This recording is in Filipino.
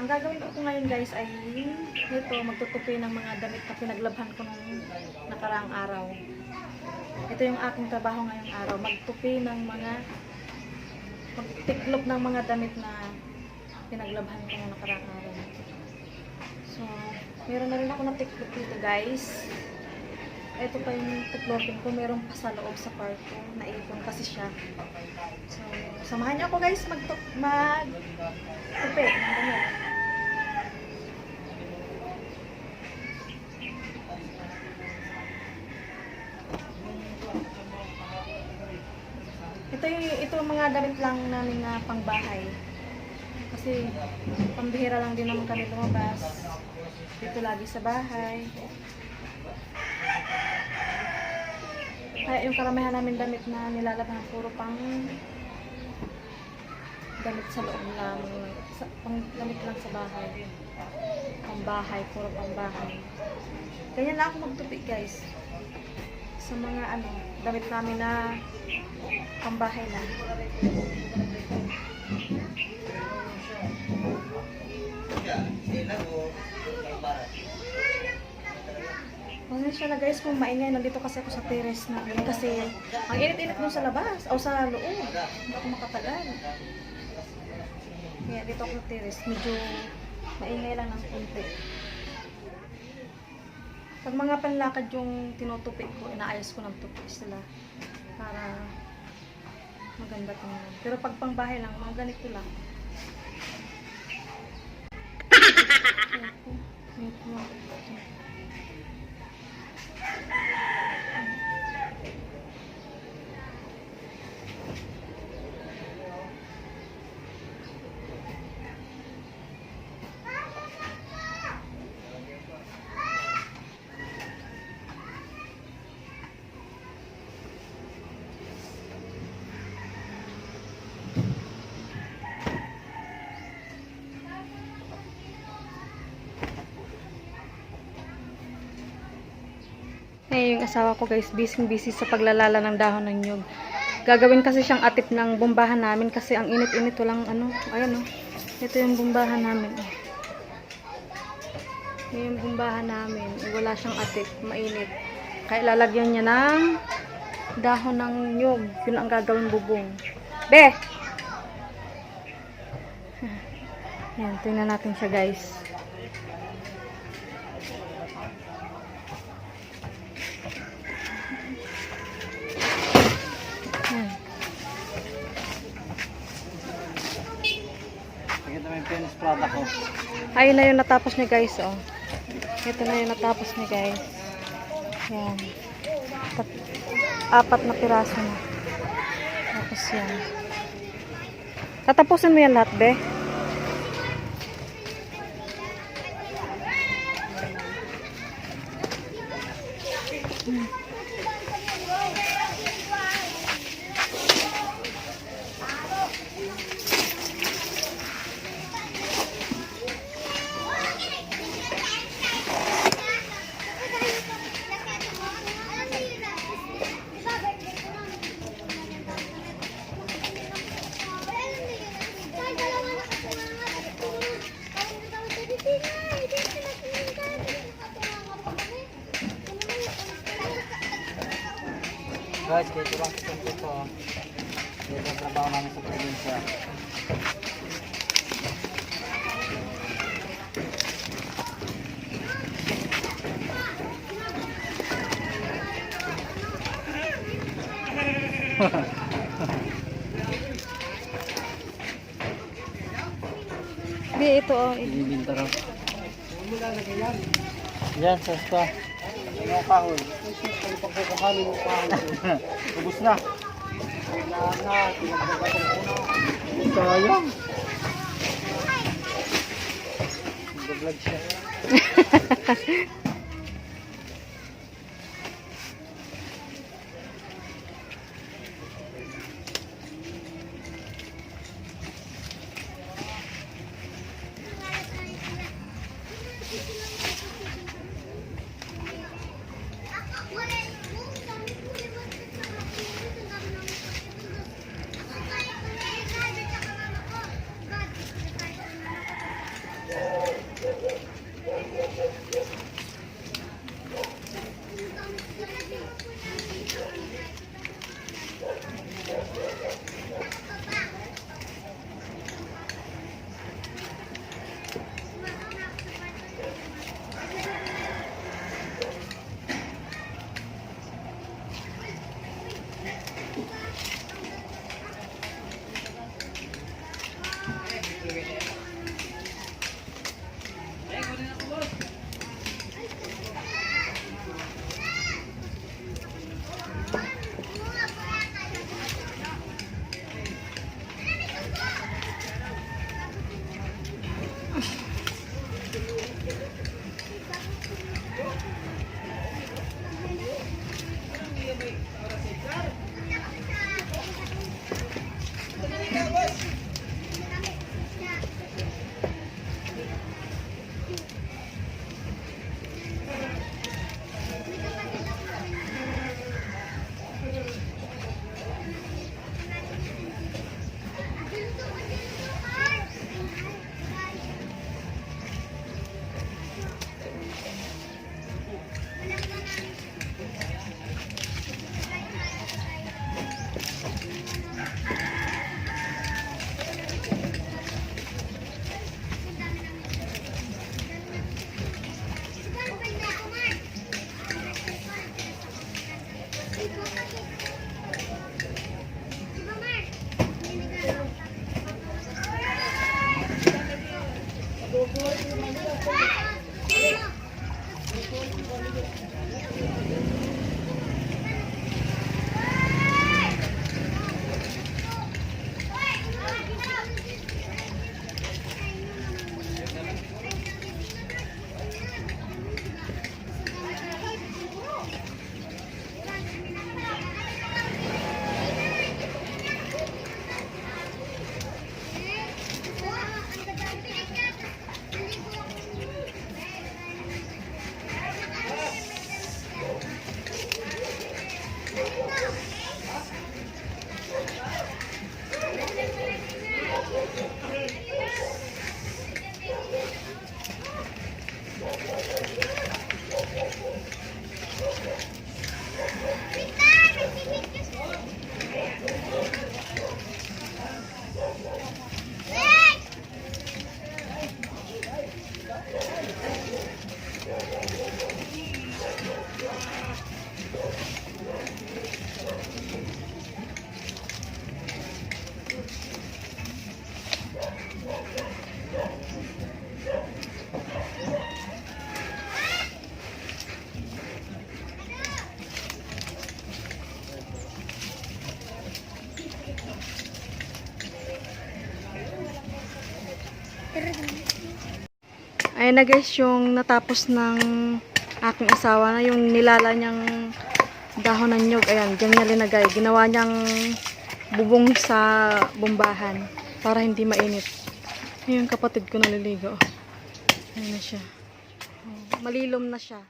Ang gagawin ko ngayon guys ay ito, magtutupi ng mga damit na pinaglabhan ko nung nakaraang araw. Ito yung aking trabaho ngayong araw, magtupi ng mga, magtiklop ng mga damit na pinaglabhan ko nung nakaraang araw. So, meron na rin ako na tiklop dito guys. Ito pa yung tiklopin ko, meron pa sa loob sa kwarto, naipon kasi siya. So, samahan niyo ako guys magtupi ng damit. Ito yung mga damit lang namin na pangbahay. Kasi pambihira lang din naman kami lumabas. Dito lagi sa bahay. Kaya yung karamihan namin damit na nilalabhan puro pang damit sa loob lang, pang damit lang sa bahay. Pambahay, puro pambahay. Ganyan lang ako magtupi guys. Sa mga damit namin na pambahay lang. Pasensya na guys kung maingay, nandito kasi ako sa terrace na kasi ang init-init dun sa labas o sa loob, hindi ako makatagal. Kaya dito ako sa terrace, medyo maingay lang ng konti. Pag mga panlakad yung tinutupi ko, inaayos ko ng tupi sila para maganda tingnan. Pero pag pangbahay lang, mga ganito lang. Yung asawa ko guys, busy sa paglalala ng dahon ng nyug. Gagawin kasi siyang atip ng bombahan namin kasi ang init-init, walang ayan ito yung bombahan namin. Yung bombahan namin, wala siyang atip, mainit. Kaya lalagyan niya ng dahon ng nyug. Yun ang gagawin bubong. Be! Yan, tingnan natin siya guys. Ayun na yung natapos niya guys, oh. Ito na yung natapos niya guys. Yan. 4 na piraso na. Tapos yan. Tatapusin mo yan lahat, be? Guys, dito lang sa ito. Dito ang trabaho namin sa probinsya. Di, ito Ibibinta raw. Yan, sa ito. Yung kahon. Pagkakali mo kahon. Ubus na. Sayang. Nag-vlog siya. Ayan na guys, yung natapos ng aking asawa na yung nilala niyang dahon ng nyug. Ayan, dyan niya linagay. Ginawa niyang bubong sa bombahan para hindi mainit. Ayun, kapatid ko naliligo. Ayan na siya. Malilom na siya.